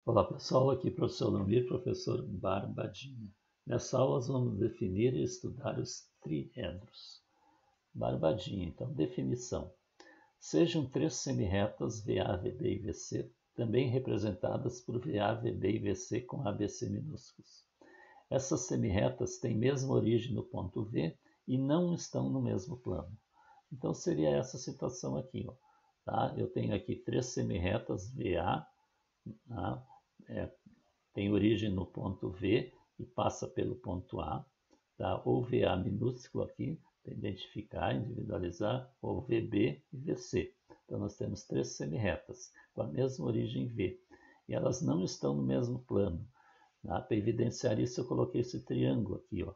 Olá pessoal, aqui professor Lomir, professor Barbadinha. Nessa aula vamos definir e estudar os triedros. Barbadinha, então, definição. Sejam três semirretas VA, VB e VC, também representadas por VA, VB e VC com ABC minúsculos. Essas semirretas têm mesma origem no ponto V e não estão no mesmo plano. Então seria essa situação aqui, ó, tá? Eu tenho aqui três semirretas VA, tá? Tem origem no ponto V e passa pelo ponto A, tá? Ou VA minúsculo aqui, para identificar, individualizar, ou VB e VC. Então nós temos três semirretas com a mesma origem V, e elas não estão no mesmo plano. Tá? Para evidenciar isso, eu coloquei esse triângulo aqui, ó,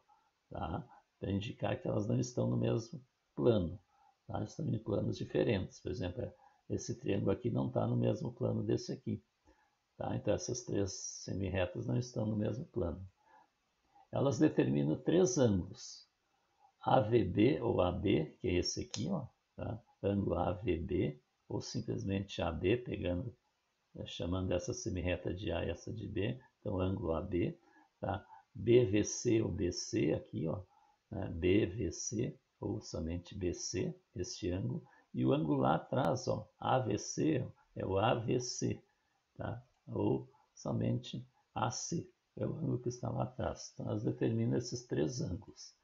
tá? Para indicar que elas não estão no mesmo plano, tá? Estão em planos diferentes. Por exemplo, esse triângulo aqui não está no mesmo plano desse aqui. Tá? Então, essas três semirretas não estão no mesmo plano. Elas determinam três ângulos. AVB ou AB, que é esse aqui, ó, tá? Ângulo AVB, ou simplesmente AB, chamando essa semirreta de A e essa de B, então ângulo AB. Tá? BVC ou BC, aqui, ó, né? BVC ou somente BC, este ângulo. E o ângulo lá atrás, ó, AVC, é o AVC. Tá? Ou somente AC, é o ângulo que está lá atrás. Então, nós determinamos esses três ângulos.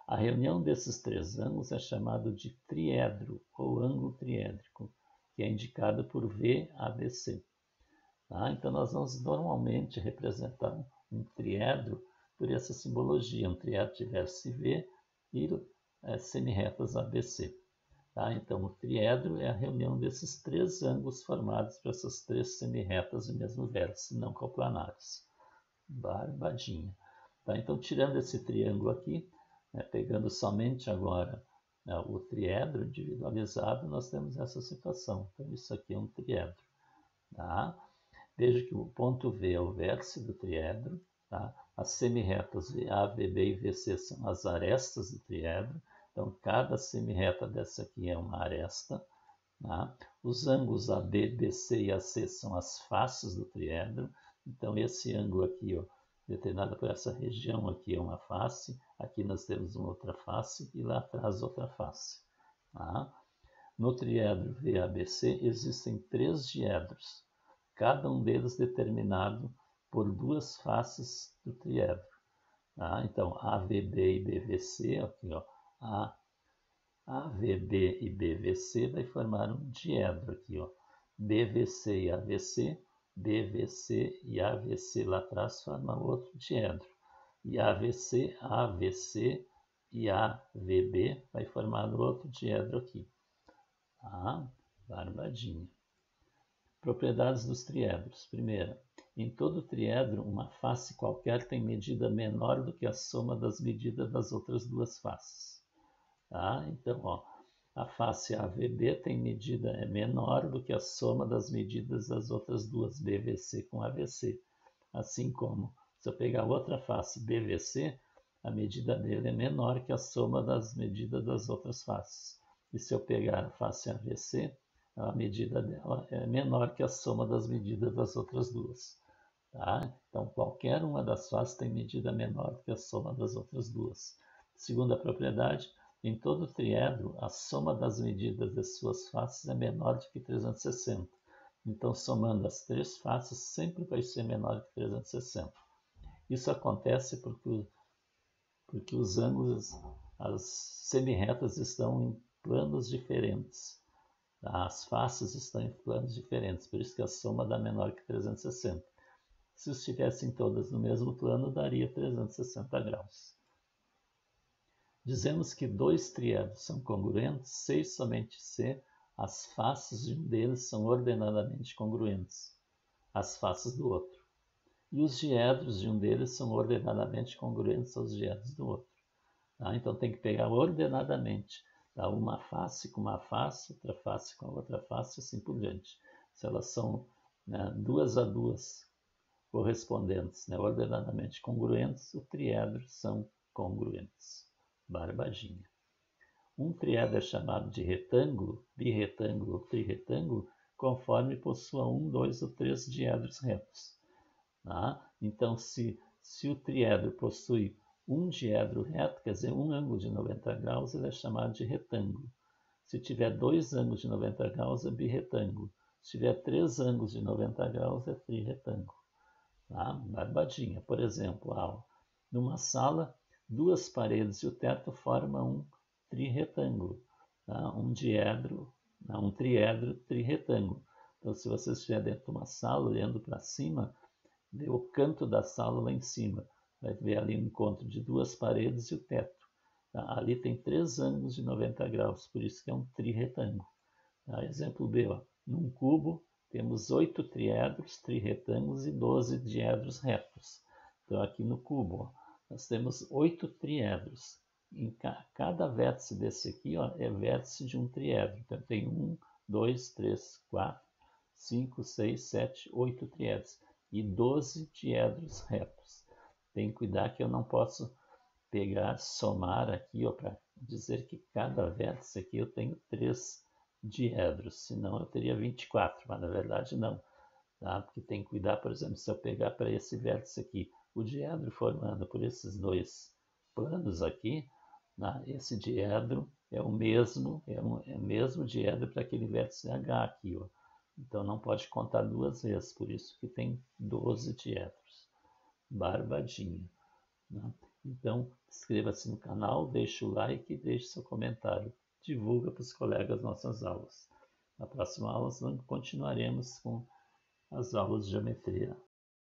A reunião desses três ângulos é chamada de triedro, ou ângulo triédrico, que é indicado por VABC. Tá? Então, nós vamos normalmente representar um triedro por essa simbologia, um triedro de vértice V e semirretas ABC. Tá? Então, o triedro é a reunião desses três ângulos formados por essas três semirretas do mesmo vértice, não coplanares. Barbadinha. Tá? Então, tirando esse triângulo aqui, né, pegando somente agora, né, o triedro individualizado, nós temos essa situação. Então, isso aqui é um triedro. Tá? Veja que o ponto V é o vértice do triedro. Tá? As semirretas VA, VB e VC são as arestas do triedro. Então, cada semirreta dessa aqui é uma aresta. Tá? Os ângulos AB, BC e AC são as faces do triedro. Então, esse ângulo aqui, ó, determinado por essa região aqui, é uma face. Aqui nós temos uma outra face e lá atrás outra face. Tá? No triedro VABC existem três diedros, cada um deles determinado por duas faces do triedro. Tá? Então, AVB e BVC, aqui, ó, AVB e BVC vai formar um diedro aqui, ó. BVC e AVC, BVC e AVC lá atrás formam outro diedro. E AVC, AVC e AVB vai formar outro diedro aqui. Tá? Barbadinha. Propriedades dos triedros. Primeira, em todo triedro, uma face qualquer tem medida menor do que a soma das medidas das outras duas faces. Tá? Então, ó, a face AVB tem medida menor do que a soma das medidas das outras duas, BVC com AVC. Assim como, se eu pegar outra face BVC, a medida dele é menor que a soma das medidas das outras faces. E se eu pegar a face AVC, a medida dela é menor que a soma das medidas das outras duas. Tá? Então, qualquer uma das faces tem medida menor que a soma das outras duas. Segunda propriedade, em todo triedro, a soma das medidas de suas faces é menor do que 360. Então, somando as três faces, sempre vai ser menor que 360. Isso acontece porque os ângulos, as semirretas estão em planos diferentes. As faces estão em planos diferentes, por isso que a soma dá menor que 360. Se estivessem todas no mesmo plano, daria 360 graus. Dizemos que dois triedros são congruentes se e somente se as faces de um deles são ordenadamente congruentes às faces do outro. E os diedros de um deles são ordenadamente congruentes aos diedros do outro. Tá? Então tem que pegar ordenadamente. Tá? Uma face com uma face, outra face com a outra face, assim por diante. Se elas são, né, duas a duas correspondentes, né, ordenadamente congruentes, o triedro são congruentes. Barbadinha. Um triedro é chamado de retângulo, birretângulo ou trirretângulo, conforme possua um, dois ou três diedros retos. Tá? Então, se o triedro possui um diedro reto, quer dizer, um ângulo de 90 graus, ele é chamado de retângulo. Se tiver dois ângulos de 90 graus, é birretângulo. Se tiver três ângulos de 90 graus, é trirretângulo. Tá? Barbadinha. Por exemplo, numa sala, duas paredes e o teto formam um trirretângulo. Tá? Um triedro trirretângulo. Então, se você estiver dentro de uma sala, olhando para cima, vê o canto da sala lá em cima. Vai ver ali o encontro de duas paredes e o teto. Tá? Ali tem três ângulos de 90 graus, por isso que é um trirretângulo. Tá? Exemplo B, num cubo temos 8 triedros, trirretângulos e 12 diedros retos. Então aqui no cubo nós temos 8 triedros. Em cada vértice desse aqui é vértice de um triedro. Então tem 1, 2, 3, 4, 5, 6, 7, 8 triedros e 12 diedros retos. Tem que cuidar que eu não posso pegar, somar aqui para dizer que cada vértice aqui eu tenho 3 diedros, senão eu teria 24, mas na verdade não. Tá? Porque tem que cuidar, por exemplo, se eu pegar para esse vértice aqui, o diedro formando por esses dois planos aqui, esse diedro é o mesmo, é o mesmo diedro para aquele vértice H aqui. Então não pode contar duas vezes, por isso que tem 12 diedros. Barbadinha. Né? Então, inscreva-se no canal, deixe o like, deixe seu comentário. Divulga para os colegas nossas aulas. Na próxima aula, continuaremos com as aulas de geometria.